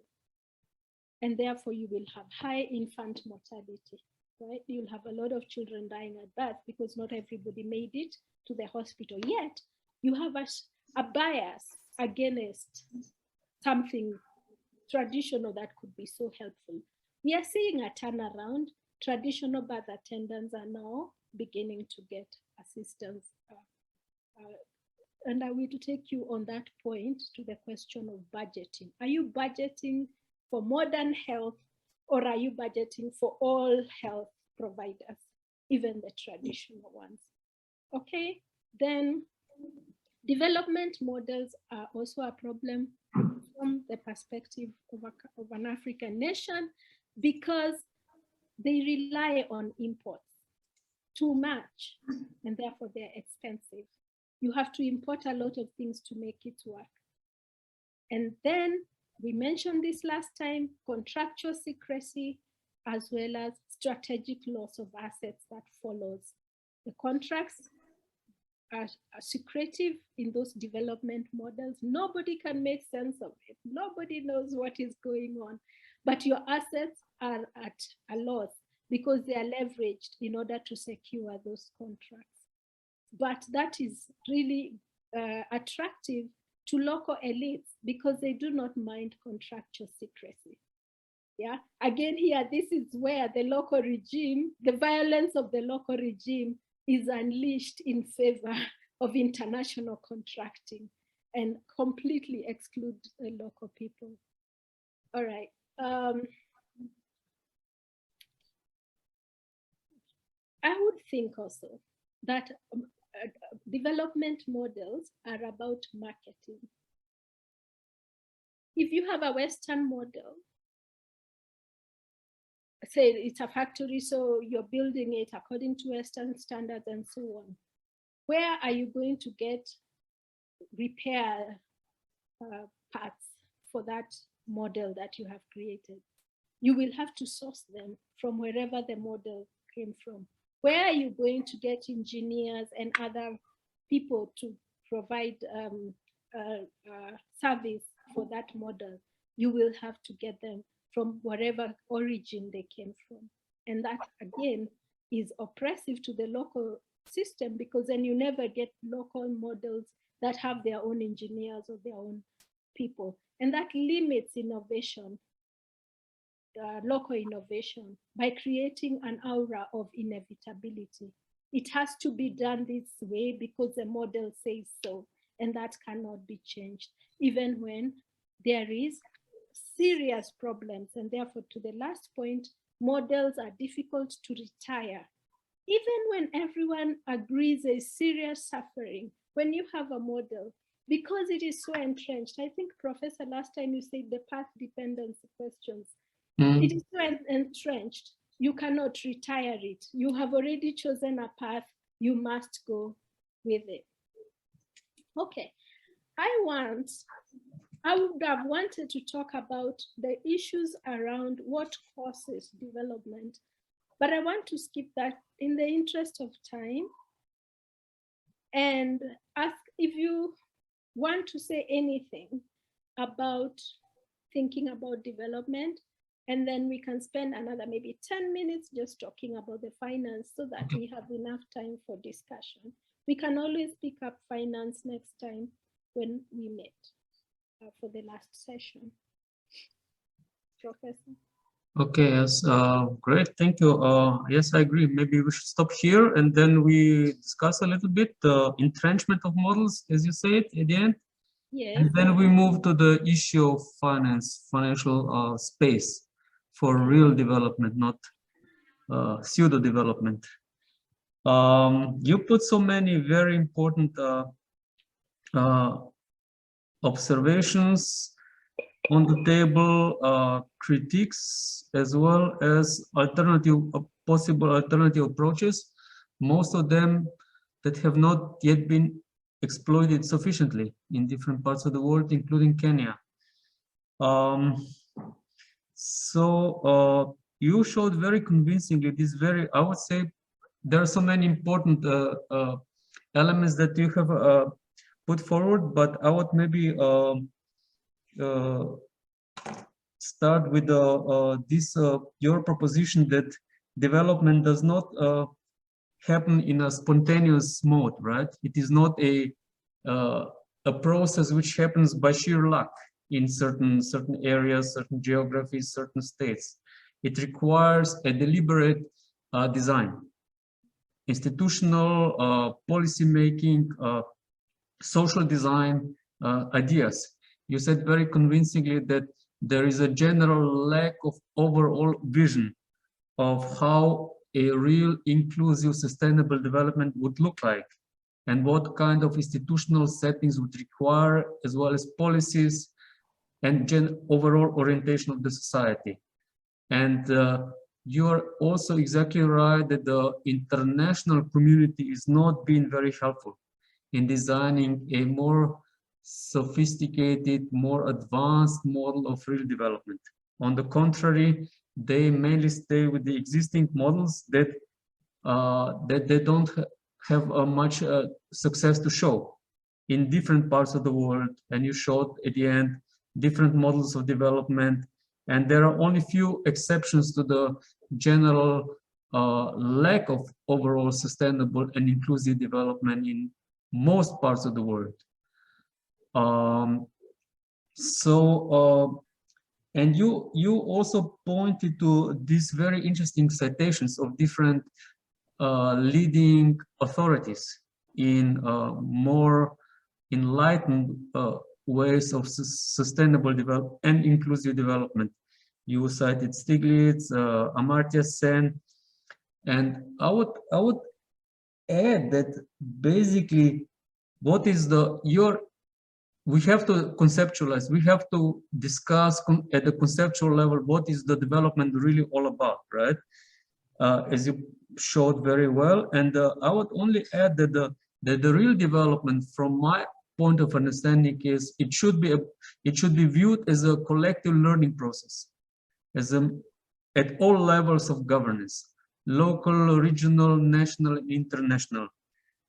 And therefore, you will have high infant mortality, right? You'll have a lot of children dying at birth because not everybody made it to the hospital. Yet, you have a bias against something traditional that could be so helpful. We are seeing a turnaround. Traditional birth attendants are now beginning to get assistance. And I will take you on that point to the question of budgeting. Are you budgeting for modern health, or are you budgeting for all health providers, even the traditional ones? Okay, then development models are also a problem from the perspective of an African nation because they rely on imports too much, and therefore they're expensive. You have to import a lot of things to make it work. And then we mentioned this last time, contractual secrecy, as well as strategic loss of assets that follows. The contracts are secretive in those development models. Nobody can make sense of it. Nobody knows what is going on, but your assets are at a loss. because they are leveraged in order to secure those contracts. But that is really attractive to local elites because they do not mind contractual secrecy. Yeah, again here, this is where the local regime, the violence of the local regime is unleashed in favor of international contracting and completely exclude the local people. All right. I would think also that development models are about marketing. If you have a Western model, say it's a factory, so you're building it according to Western standards and so on, where are you going to get repair parts for that model that you have created? You will have to source them from wherever the model came from. Where are you going to get engineers and other people to provide service for that model? You will have to get them from wherever origin they came from. And that, again, is oppressive to the local system, because then you never get local models that have their own engineers or their own people. And that limits innovation, local innovation, by creating an aura of inevitability. It has to be done this way because the model says so, and that cannot be changed, even when there is serious problems. And therefore, to the last point, models are difficult to retire. Even when everyone agrees there is serious suffering, when you have a model, because it is so entrenched, I think, Professor, last time you said the path dependency questions, it is so entrenched, you cannot retire it. You have already chosen a path, you must go with it. Okay, I would have wanted to talk about the issues around what causes development, but I want to skip that in the interest of time and ask if you want to say anything about thinking about development, and then we can spend another maybe 10 minutes just talking about the finance so that we have enough time for discussion. We can always pick up finance next time when we meet for the last session. Professor? Okay, yes, great, thank you. Yes, I agree. Maybe we should stop here and then we discuss a little bit the entrenchment of models, as you said, at the end. Yes. And then we move to the issue of financial space for real development, not pseudo development. You put so many very important observations on the table, critiques, as well as possible alternative approaches, most of them that have not yet been exploited sufficiently in different parts of the world, including Kenya. You showed very convincingly this I would say, there are so many important elements that you have put forward, but I would maybe start with your proposition that development does not happen in a spontaneous mode, right? It is not a process which happens by sheer luck in certain areas, certain geographies, certain states. It requires a deliberate design, institutional policy making, social design ideas. You said very convincingly that there is a general lack of overall vision of how a real inclusive sustainable development would look like and what kind of institutional settings would require, as well as policies and overall orientation of the society. And you are also exactly right that the international community is not being very helpful in designing a more sophisticated, more advanced model of real development. On the contrary, they mainly stay with the existing models that they don't have much success to show in different parts of the world. And you showed at the end different models of development And there are only few exceptions to the general lack of overall sustainable and inclusive development in most parts of the world. And you also pointed to these very interesting citations of different leading authorities in more enlightened ways of sustainable development and inclusive development. You cited Stiglitz, Amartya Sen, and I would add that basically what is we have to conceptualize, we have to discuss at the conceptual level what is the development really all about, right? As you showed very well. And I would only add that the real development from my point of understanding is it should be viewed as a collective learning process, at all levels of governance, local, regional, national, and international.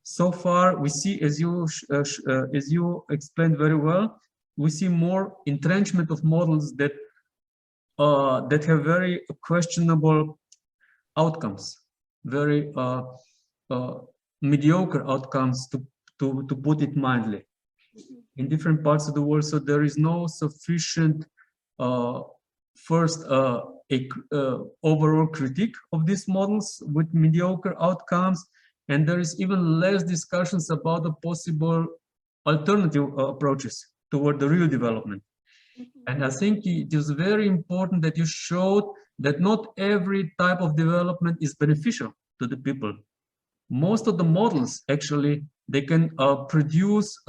So far, we see, as you explained very well, we see more entrenchment of models that have very questionable outcomes, very mediocre outcomes, to put it mildly, in different parts of the world. So there is no sufficient overall critique of these models with mediocre outcomes. And there is even less discussions about the possible alternative approaches toward the real development. And I think it is very important that you showed that not every type of development is beneficial to the people. Most of the models, actually, they can produce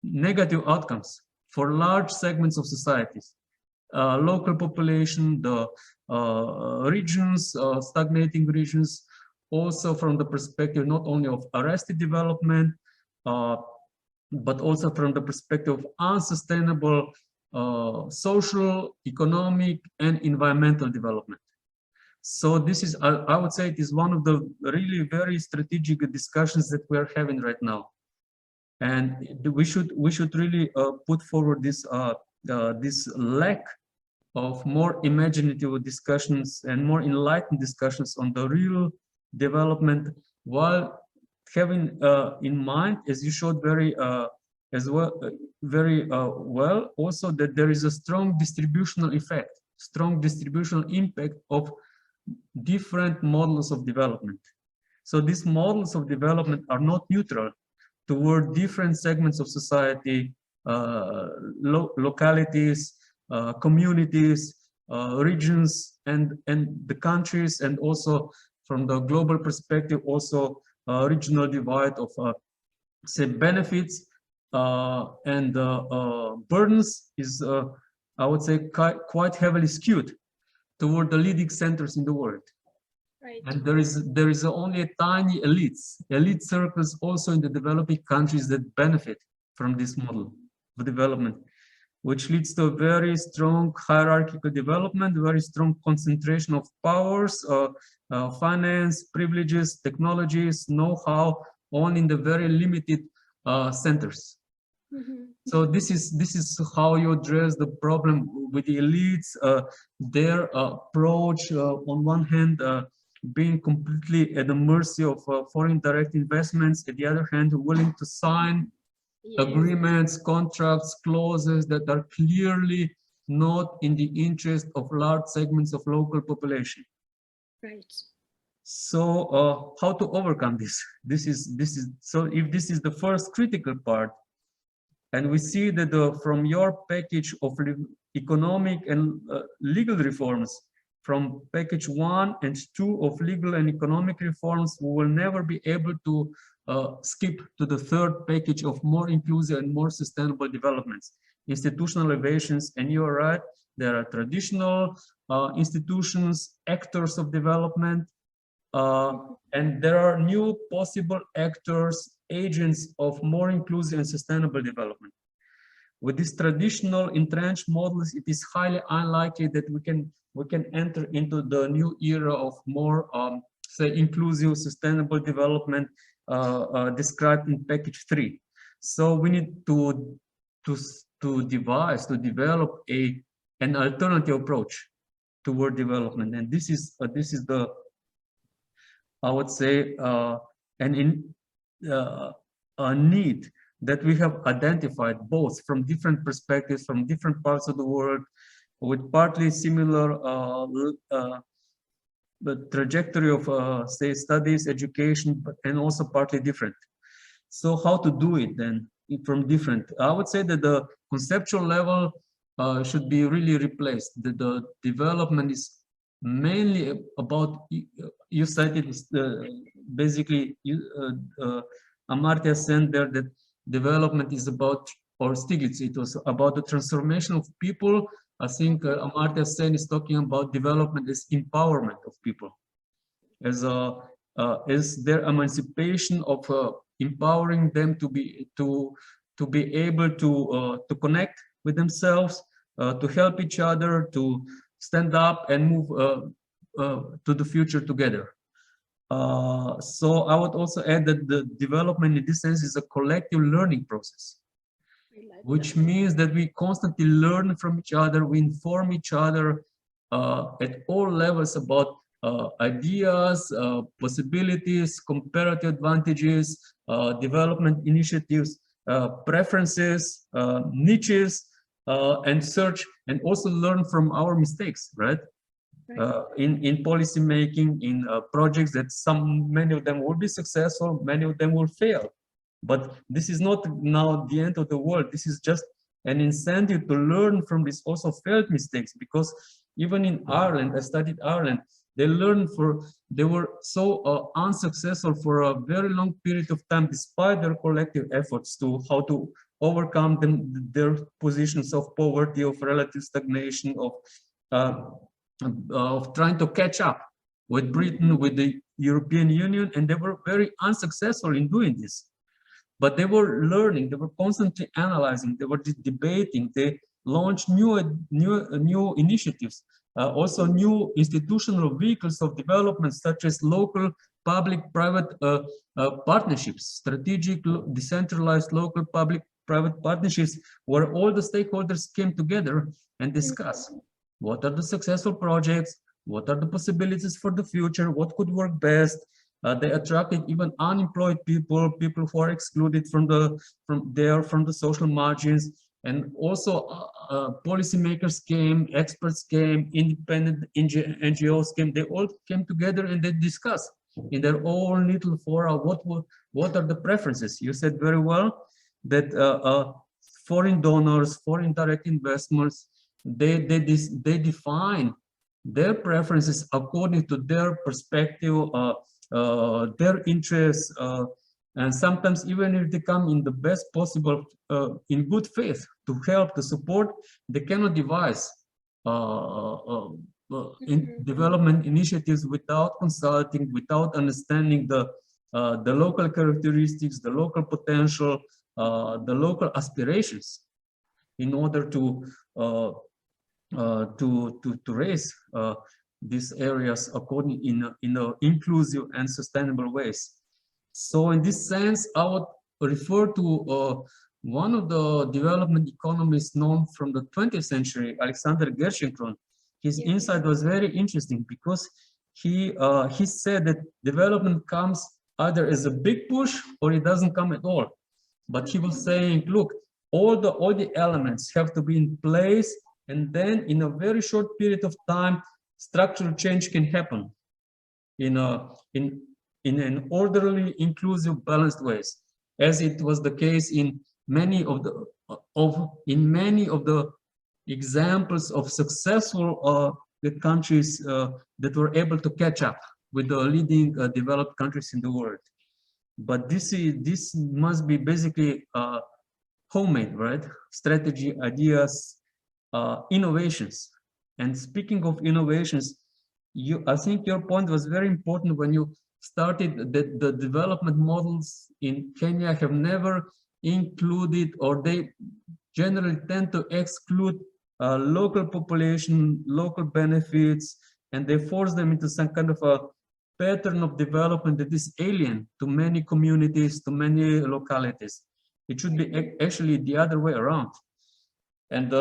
negative outcomes for large segments of societies. Local population, the regions, stagnating regions, also from the perspective not only of arrested development, but also from the perspective of unsustainable social, economic, and environmental development. So this is, I would say, it is one of the really very strategic discussions that we are having right now, and we should really put forward this lack of more imaginative discussions and more enlightened discussions on the real development, while having in mind, as you showed very well, also that there is a strong distributional effect, strong distributional impact of different models of development. So these models of development are not neutral toward different segments of society, localities, communities, regions, and the countries, and also from the global perspective, also regional divide of say benefits and burdens is, I would say, quite heavily skewed toward the leading centers in the world. Right. And there is only a tiny elite circles also in the developing countries that benefit from this model of development, which leads to a very strong hierarchical development, very strong concentration of powers, finance, privileges, technologies, know-how, all in the very limited centers. So this is how you address the problem with the elites, their approach, on one hand, being completely at the mercy of foreign direct investments, at the other hand, willing to sign agreements, contracts, clauses that are clearly not in the interest of large segments of local population. Right. So how to overcome this? So if this is the first critical part, and we see that from your package of economic and legal reforms, from package 1 and 2 of legal and economic reforms, we will never be able to skip to the third package of more inclusive and more sustainable developments, institutional innovations. And you are right, there are traditional institutions, actors of development, and there are new possible actors, agents of more inclusive and sustainable development. With these traditional entrenched models, it is highly unlikely that we can enter into the new era of more, say, inclusive, sustainable development described in package 3. So we need to develop a an alternative approach toward development. And this is the, I would say, a need that we have identified both from different perspectives, from different parts of the world, with partly similar the trajectory of, say, studies, education, and also partly different. So how to do it then from different? I would say that the conceptual level should be really replaced. The development is mainly about, you cited basically, Amartya said there that development is about, or Stiglitz, it was about the transformation of people. I think Amartya Sen is talking about development as empowerment of people, as their emancipation of empowering them to be able to connect with themselves, to help each other, to stand up and move to the future together. So I would also add that the development in this sense is a collective learning process, which means that we constantly learn from each other, we inform each other at all levels about ideas, possibilities, comparative advantages, development initiatives, preferences, niches, and search, and also learn from our mistakes, right? In policy making, in projects that many of them will be successful, many of them will fail. But this is not now the end of the world. This is just an incentive to learn from these also failed mistakes, because even in Ireland, I studied Ireland, they were so unsuccessful for a very long period of time, despite their collective efforts to how to overcome their positions of poverty, of relative stagnation, of trying to catch up with Britain, with the European Union, and they were very unsuccessful in doing this. But they were learning, they were constantly analyzing, they were debating, they launched new initiatives, also new institutional vehicles of development, such as local public-private partnerships, strategic, decentralized local public-private partnerships, where all the stakeholders came together and discussed what are the successful projects, what are the possibilities for the future, what could work best. They attracted even unemployed people who are excluded from the social margins, and also policymakers came, experts came, independent NGOs came. They all came together and they discussed in their own little fora what are the preferences. You said very well that foreign donors, foreign direct investments, they define their preferences according to their perspective, their interests, and sometimes even if they come in the best possible, in good faith to help, to support, they cannot devise development initiatives without consulting, without understanding the local characteristics, the local potential, the local aspirations, in order to raise these areas according in a inclusive and sustainable ways. So in this sense, I would refer to one of the development economists known from the 20th century, Alexander Gerschenkron. His insight was very interesting, because he said that development comes either as a big push or it doesn't come at all. But he was saying, look, all the elements have to be in place, and then in a very short period of time, structural change can happen in an orderly, inclusive, balanced ways, as it was the case in many of the examples of successful countries that were able to catch up with the leading developed countries in the world. But this must be basically homemade, right? Strategy, ideas, innovations. And speaking of innovations, I think your point was very important when you started that the development models in Kenya have never included, or they generally tend to exclude local population, local benefits, and they force them into some kind of a pattern of development that is alien to many communities, to many localities. It should be actually the other way around. And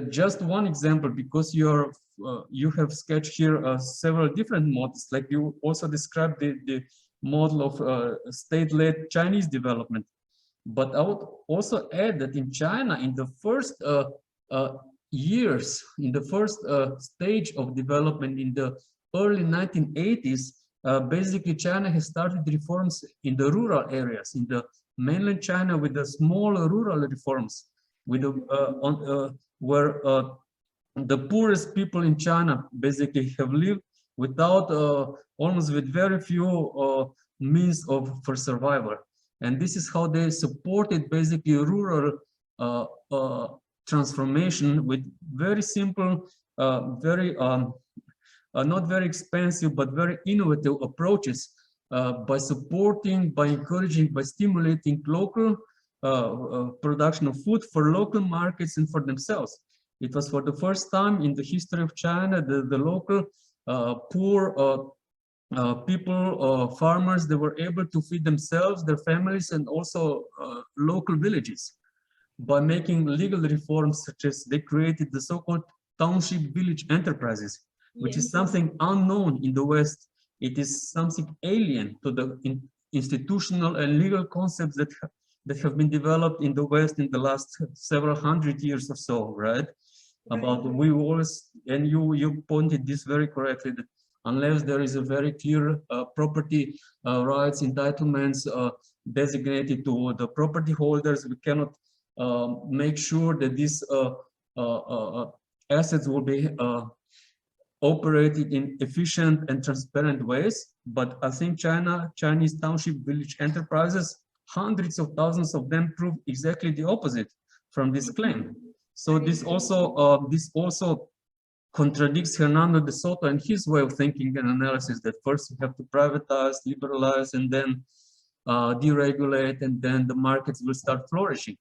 just one example, because you have sketched here several different models, like you also described the model of state-led Chinese development. But I would also add that in China, in the first years, in the first stage of development in the early 1980s, basically China has started reforms in the rural areas, in the mainland China, with the small rural reforms, with the, where the poorest people in China basically have lived without, almost with very few means for survival. And this is how they supported basically rural transformation with very simple, very not very expensive, but very innovative approaches by supporting, by encouraging, by stimulating local production of food for local markets and for themselves. It was for the first time in the history of China, the local poor people, farmers, they were able to feed themselves, their families, and also local villages by making legal reforms, such as they created the so-called township village enterprises, which is something unknown in the West. It is something alien to the institutional and legal concepts that have been developed in the West in the last several hundred years or so, right? About we always, and you pointed this very correctly, that unless there is a very clear property rights entitlements designated to the property holders, we cannot make sure that these assets will be operated in efficient and transparent ways. But I think Chinese township village enterprises, hundreds of thousands of them, prove exactly the opposite from this claim. So this also contradicts Hernando de Soto and his way of thinking and analysis, that first we have to privatize, liberalize, and then deregulate, and then the markets will start flourishing.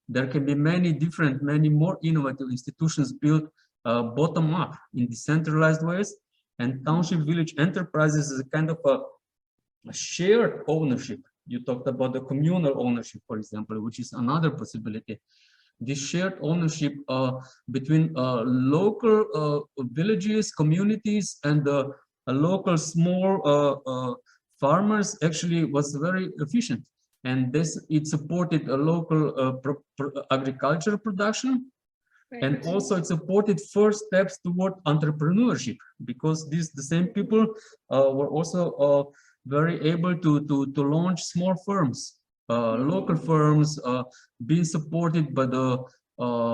There can be many different, many more innovative institutions built bottom up in decentralized ways, and township village enterprises is a kind of a shared ownership. You talked about the communal ownership, for example, which is another possibility. This shared ownership between local villages, communities, and local small farmers actually was very efficient. And it supported a local agricultural production. Right. And also it supported first steps toward entrepreneurship, because the same people were also very able to launch small firms. Local firms being supported by the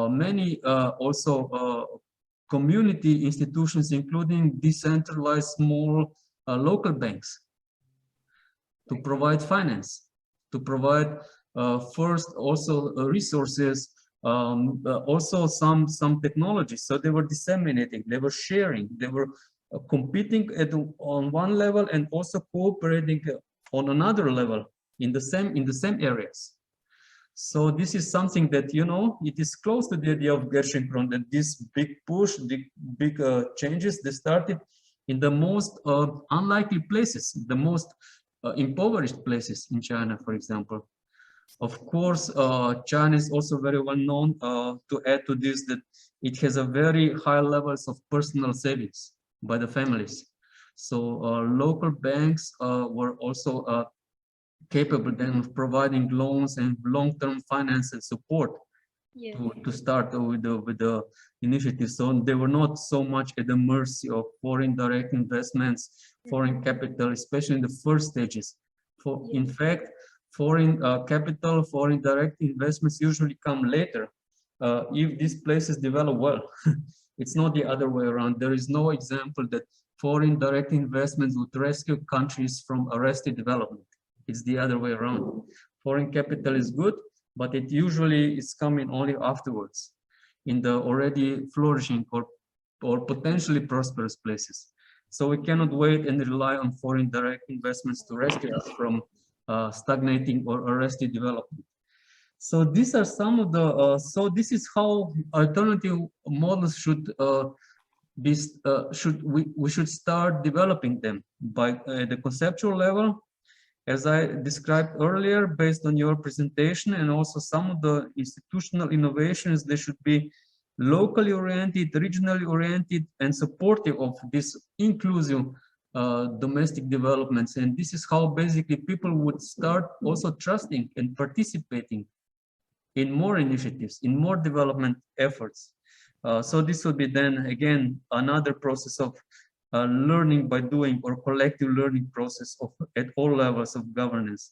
many also community institutions, including decentralized small local banks, to provide finance, to provide first also resources, also some technologies. So they were disseminating, they were sharing, they were competing on one level and also cooperating on another level in the same areas. So this is something that, you know, it is close to the idea of Gerschenkron, that this big push, the big changes, they started in the most unlikely places, the most impoverished places in China, for example. Of course, China is also very well known, to add to this, that it has a very high levels of personal savings by the families. So local banks were also capable then of providing loans and long-term finance and support to start with the initiative. So they were not so much at the mercy of foreign direct investments, foreign capital, especially in the first stages. In fact, foreign capital, foreign direct investments usually come later if these places develop well. It's not the other way around. There is no example that foreign direct investments would rescue countries from arrested development. It's the other way around. Foreign capital is good, but it usually is coming only afterwards in the already flourishing or potentially prosperous places. So we cannot wait and rely on foreign direct investments to rescue us from stagnating or arrested development. So these are some of the, so this is how alternative models should be, we should start developing them by the conceptual level, as I described earlier, based on your presentation, and also some of the institutional innovations, they should be locally oriented, regionally oriented, and supportive of this inclusive domestic developments. And this is how basically people would start also trusting and participating in more initiatives, in more development efforts. So this will be then again another process of learning by doing, or collective learning process of at all levels of governance.